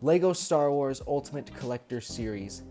LEGO Star Wars Ultimate Collector Series.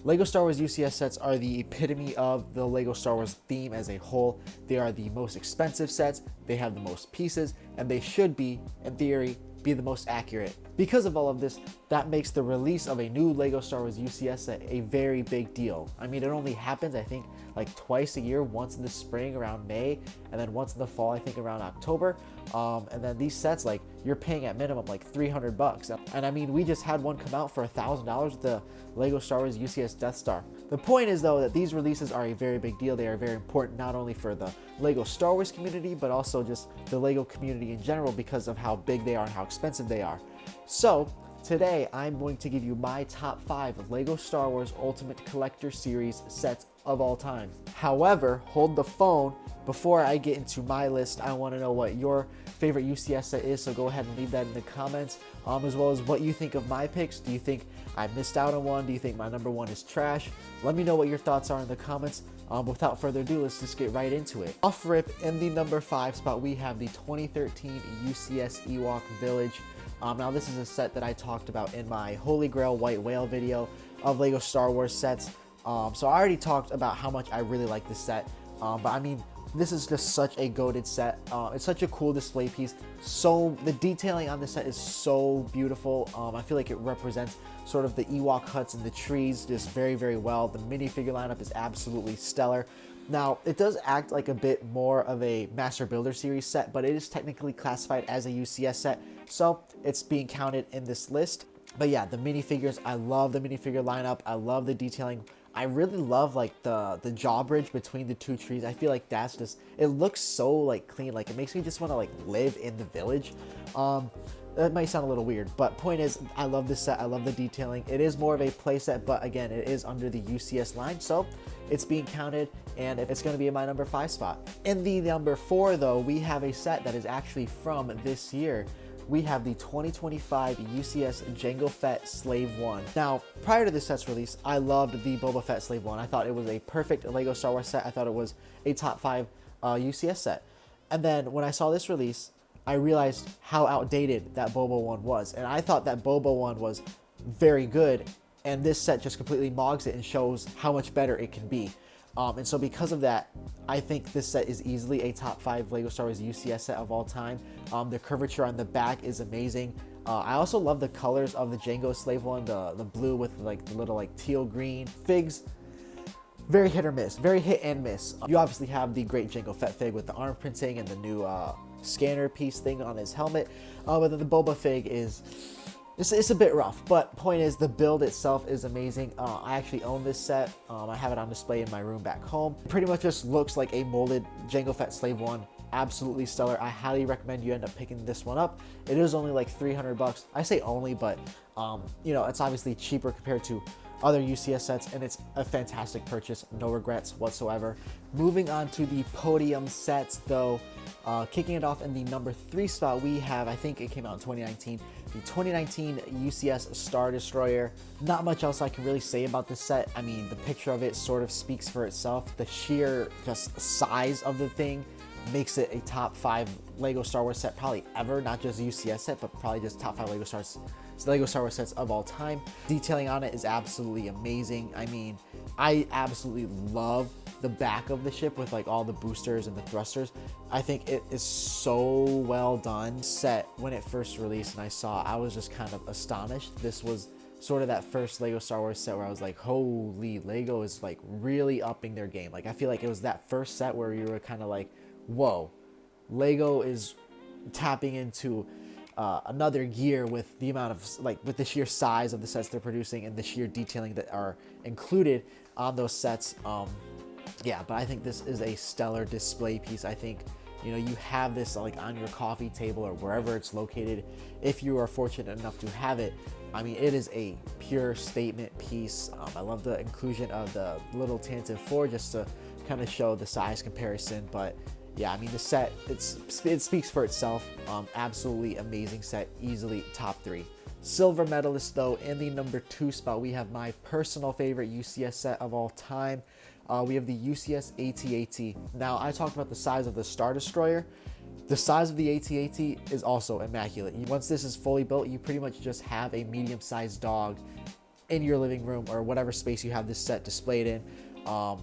LEGO Star Wars UCS sets are the epitome of the LEGO Star Wars theme as a whole. They are the most expensive sets, they have the most pieces, and they should be, in theory, be the most accurate. Because of all of this, that makes the release of a new LEGO Star Wars UCS set a very big deal. I mean, it only happens, I think, like twice a year, once in the spring around May, and then once in the fall, I think around October. And then these sets, like, you're paying at minimum like $300. And I mean, we just had one come out for $1,000 with the LEGO Star Wars UCS Death Star. The point is, though, that these releases are a very big deal. They are very important not only for the LEGO Star Wars community, but also just the LEGO community in general because of how big they are and how expensive they are. So today I'm going to give you my top 5 of LEGO Star Wars Ultimate Collector Series sets of all time. However, hold the phone. Before I get into my list, I want to know what your favorite UCS set is, so go ahead and leave that in the comments, as well as what you think of my picks. Do you think I missed out on one? Do you think my number one is trash? Let me know what your thoughts are in the comments. Without further ado, let's just get right into it. Off rip, in the number 5 spot, we have the 2013 UCS Ewok Village. Now this is a set that I talked about in my Holy Grail White Whale video of LEGO Star Wars sets. So I already talked about how much I really like this set, but I mean, this is just such a goated set. It's such a cool display piece. So the detailing on this set is so beautiful. I feel like it represents sort of the Ewok huts and the trees just very, very well. The minifigure lineup is absolutely stellar. Now, it does act like a bit more of a Master Builder Series set, but it is technically classified as a UCS set, so it's being counted in this list. But yeah, the minifigures, I love the minifigure lineup. I love the detailing. I really love like the drawbridge between the two trees. I feel like that's just, it looks so like clean. Like it makes me just want to like live in the village. That might sound a little weird, but point is, I love this set. I love the detailing. It is more of a play set, but again, it is under the UCS line, so it's being counted, and it's going to be in my number 5 spot. In the number 4, though, we have a set that is actually from this year. We have the 2025 UCS Jango Fett Slave 1. Now, prior to this set's release, I loved the Boba Fett Slave 1. I thought it was a perfect LEGO Star Wars set. I thought it was a top 5 UCS set. And then when I saw this release, I realized how outdated that Boba 1 was. And I thought that Boba 1 was very good, and this set just completely mogs it and shows how much better it can be. And so because of that, I think this set is easily a top 5 LEGO Star Wars UCS set of all time. The curvature on the back is amazing. I also love the colors of the Jango Slave 1, the blue with like the little like teal green figs. Very hit or miss, very hit and miss. You obviously have the great Jango Fett fig with the arm printing and the new scanner piece thing on his helmet. But then the Boba fig is, it's a bit rough, but point is the build itself is amazing. I actually own this set. I have it on display in my room back home. It pretty much just looks like a molded Jango Fett Slave 1. Absolutely stellar. I highly recommend you end up picking this one up. It is only like $300. I say only, but you know, it's obviously cheaper compared to other UCS sets, and it's a fantastic purchase. No regrets whatsoever. Moving on to the podium sets, though, kicking it off in the number 3 spot, we have, I think it came out in 2019, the 2019 UCS Star Destroyer. Not much else I can really say about this set. I mean, the picture of it sort of speaks for itself. The sheer just size of the thing makes it a top 5 LEGO Star Wars set probably ever, not just a UCS set, but probably just top 5 LEGO Star Wars sets of all time. Detailing on it is absolutely amazing. I mean, I absolutely love the back of the ship with like all the boosters and the thrusters. I think it is so well done. Set when it first released and I saw it, I was just kind of astonished. This was sort of that first LEGO Star Wars set where I was like, holy, LEGO is like really upping their game. Like I feel like it was that first set where you were kind of like, whoa, LEGO is tapping into another gear with the amount of with the sheer size of the sets they're producing and the sheer detailing that are included on those sets. Yeah, but I think this is a stellar display piece. I think, you know, you have this like on your coffee table or wherever it's located, if you are fortunate enough to have it. I mean, it is a pure statement piece. I love the inclusion of the little Tantive 4 just to kind of show the size comparison, but yeah, I mean, the set, it speaks for itself. Absolutely amazing set, easily top 3. Silver medalist, though, in the number 2 spot, we have my personal favorite UCS set of all time. We have the UCS AT-AT. Now, I talked about the size of the Star Destroyer. The size of the AT-AT is also immaculate. Once this is fully built, you pretty much just have a medium-sized dog in your living room or whatever space you have this set displayed in.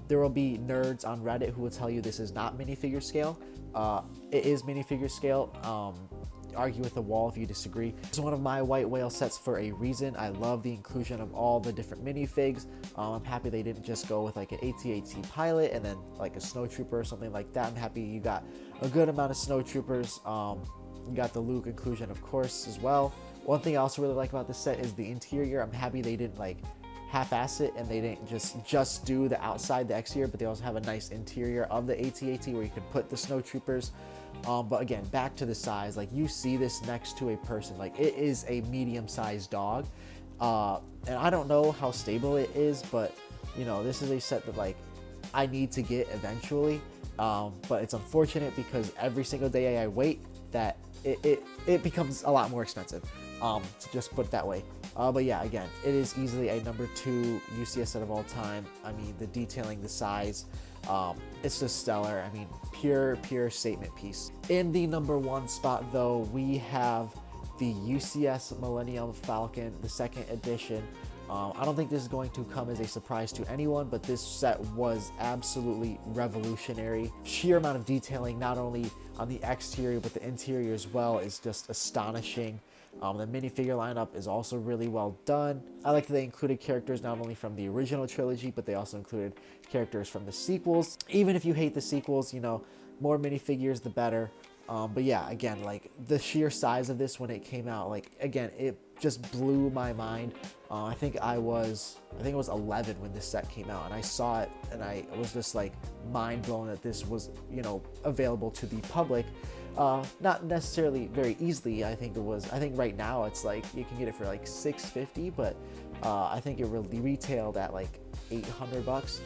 There will be nerds on Reddit who will tell you this is not minifigure scale. It is minifigure scale. Argue with the wall if you disagree. It's one of my white whale sets for a reason. I love the inclusion of all the different minifigs. I'm happy they didn't just go with like an AT-AT pilot and then like a snow trooper or something like that. I'm happy you got a good amount of snow troopers. You got the Luke inclusion, of course, as well. One thing I also really like about this set is the interior. I'm happy they didn't like half-ass it and they didn't just do the outside, the exterior, but they also have a nice interior of the AT-AT where you could put the snow troopers. But again, back to the size, like you see this next to a person, like it is a medium-sized dog. And I don't know how stable it is, but you know, this is a set that like I need to get eventually. But it's unfortunate because every single day I wait that it becomes a lot more expensive, to just put it that way. But yeah, again, it is easily a number 2 UCS set of all time. I mean, the detailing, the size, it's just stellar. I mean, pure statement piece. In the number 1 spot though, we have the UCS Millennium Falcon, the 2nd edition. I don't think this is going to come as a surprise to anyone, but this set was absolutely revolutionary. Sheer amount of detailing, not only on the exterior, but the interior as well, is just astonishing. The minifigure lineup is also really well done. I like that they included characters not only from the original trilogy, but they also included characters from the sequels. Even if you hate the sequels, you know, more minifigures, the better. But yeah, again, like the sheer size of this when it came out, like again, it just blew my mind. I think it was 11 when this set came out, and I saw it and I was just like mind blown that this was, you know, available to the public. Not necessarily very easily. I think right now it's like you can get it for like $650, but I think it really retailed at like $800.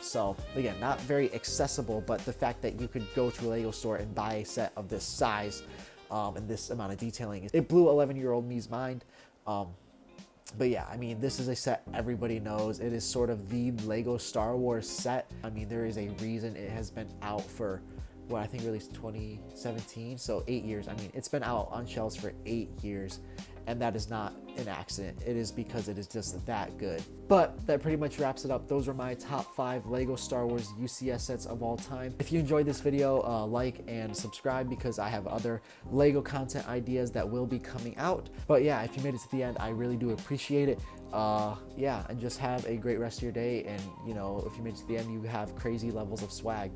So again, not very accessible, but the fact that you could go to a Lego store and buy a set of this size and this amount of detailing, it blew 11-year-old me's mind. But yeah, I mean, this is a set everybody knows. It is sort of the Lego Star Wars set. I mean, there is a reason it has been out for, what, I think released 2017, so 8 years. I mean, it's been out on shelves for 8 years, and that is not an accident. It is because it is just that good. But that pretty much wraps it up. Those were my top 5 Lego Star Wars UCS sets of all time. If you enjoyed this video, like and subscribe because I have other Lego content ideas that will be coming out. But yeah, if you made it to the end, I really do appreciate it. Yeah, and just have a great rest of your day. And you know, if you made it to the end, you have crazy levels of swag.